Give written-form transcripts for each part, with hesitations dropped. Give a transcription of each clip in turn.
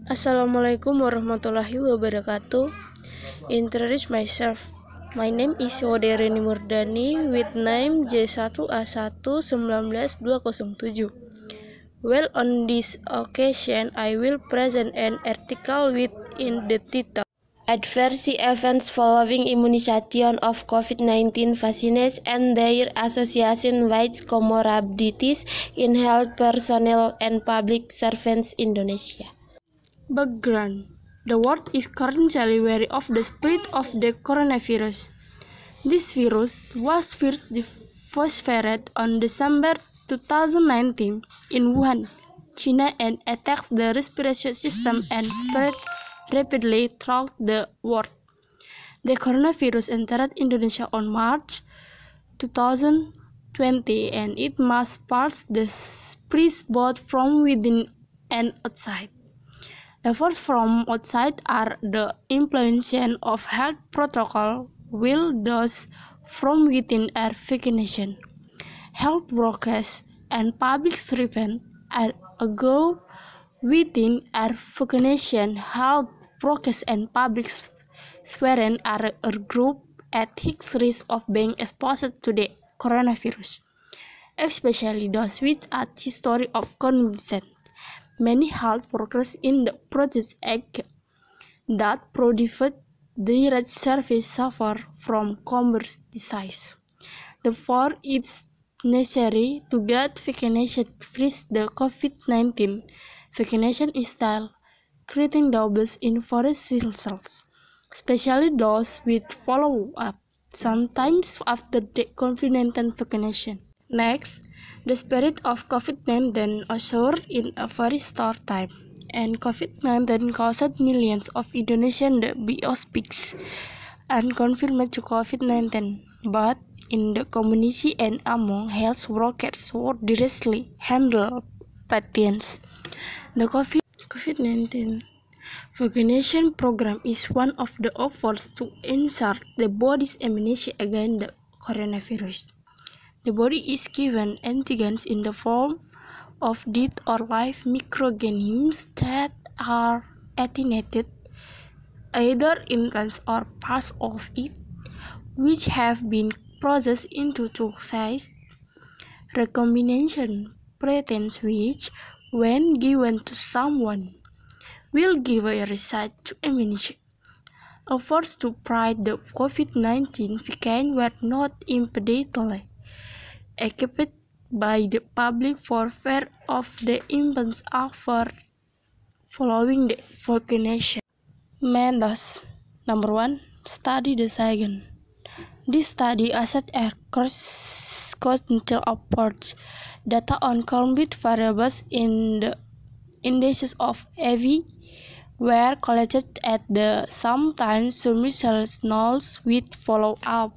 Assalamualaikum warahmatullahi wabarakatuh. Introduce myself. My name is Woderini Murdani with name J1A1191207. Well, on this occasion, I will present an article with in the title Adverse Events Following Immunization of COVID-19 Vaccines and Their Association with Comorbidities in Health Personnel and Public Servants Indonesia. Background. The world is currently wary of the spread of the coronavirus. This virus was first discovered on December 2019 in Wuhan, China, and attacks the respiratory system and spread rapidly throughout the world. The coronavirus entered Indonesia on March 2020, and it must pass the spread both from within and outside. Efforts from outside are the implementation of health protocol, while those from within are vaccination, health workers, and public servants are go within are vaccination, health workers, and public servants are a group at high risk of being exposed to the coronavirus, especially those with a history of consumption. Many health workers in the Project Act that provide direct service suffer from comorbid disease. Therefore, it's necessary to get vaccination against the COVID-19. Vaccination is still creating doubles in forest cells, especially those with follow-up, sometimes after the COVID-19 vaccination. Next, the spread of COVID-19 occurred in a very short time, and COVID-19 caused millions of Indonesian biopics and confirmed to COVID-19, but in the community and among health workers who directly handle patients. The COVID-19 vaccination program is one of the efforts to ensure the body's immunity against the coronavirus. The body is given antigens in the form of dead or live microorganisms that are attenuated either in cells or parts of it, which have been processed into two-size recombination proteins which, when given to someone, will give a rise to immunity. Efforts to fight the COVID-19 vaccine were not immediately equipped by the public for fear of the impending effort following the vaccination. Methods. Number 1. Study the science. This study assessed a cross-continental approach. Data on comorbid variables in the indices of AV were collected at the sometimes simultaneous with follow-up.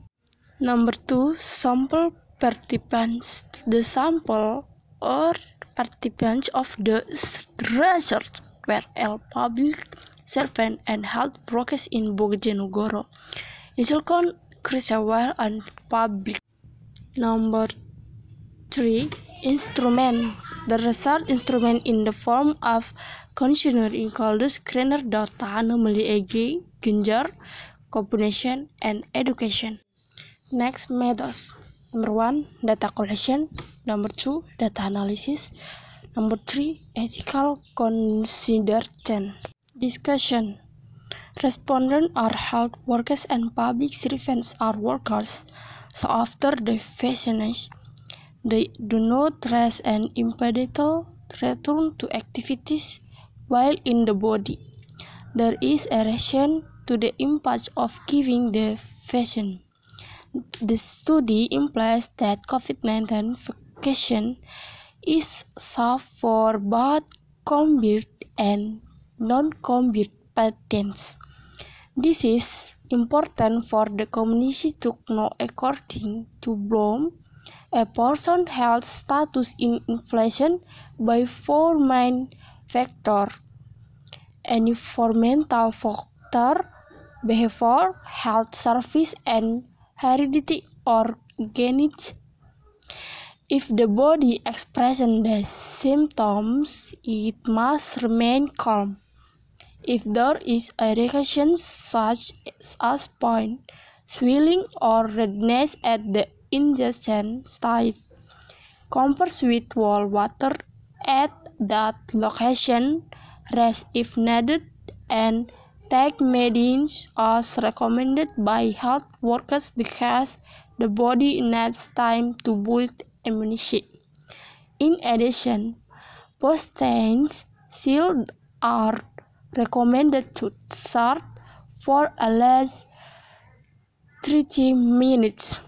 Number 2. Sample participants. The sample or participants of the research were all public servants and health workers in Bojonegoro, Insulcon, Crisewell, and public. Number 3. Instrument. The research instrument in the form of questionnaire includes screener data, namely EG, Genjar, combination, and education. Next, methods. Number 1. Data collection. Number 2. Data analysis. Number 3. Ethical consideration. Discussion. Respondents are health workers and public servants are workers. So after the vaccination, they do not risk an immediate return to activities while in the body. There is a reason to the impact of giving the vaccine. The study implies that COVID-19 vaccination is safe for both comorbid and non-comorbid patients. This is important for the community to know. According to Bloom, a person's health status is influenced by four main factors: environmental factor, behavior, health service, and heredity or genetics. If the body expresses the symptoms, it must remain calm. If there is a reaction such as point, swelling, or redness at the ingestion site, compress with warm water at that location, rest if needed, and take medicines as recommended by health workers because the body needs time to build immunity. In addition, post-tense shields are recommended to start for at least 30 minutes.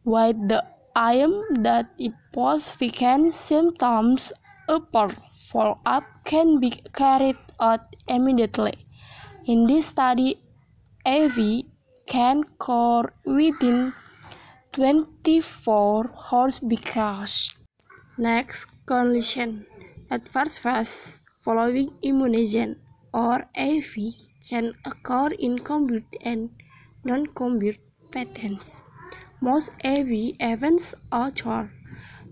With the aim that if post-vaccine symptoms appear, follow-up can be carried out immediately. In this study, AV can occur within 24 hours because next condition, adverse phase following immunization or AV can occur in combat and non-combat patients. Most AV events occur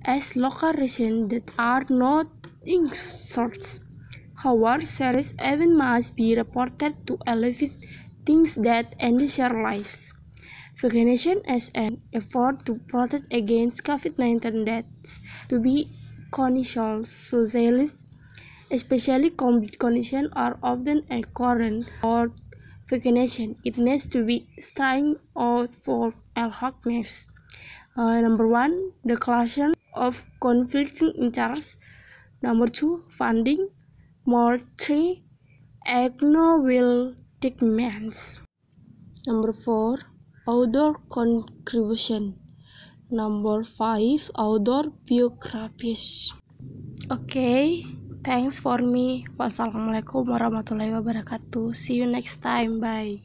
as local reasons that are not inserts. However, serious events must be reported to alleviate things that endanger lives. Vaccination as an effort to protect against COVID-19 deaths to be conditional socialist, especially combat conditions are often occurring for vaccination. It needs to be strung out for ad hoc measures. Number 1, declaration of conflicting interests. Number 2, funding. Number 3, acknowledgements. Number 4, author contribution. Number 5, author biographies. Okay, thanks for me. Wassalamualaikum warahmatullahi wabarakatuh. See you next time. Bye.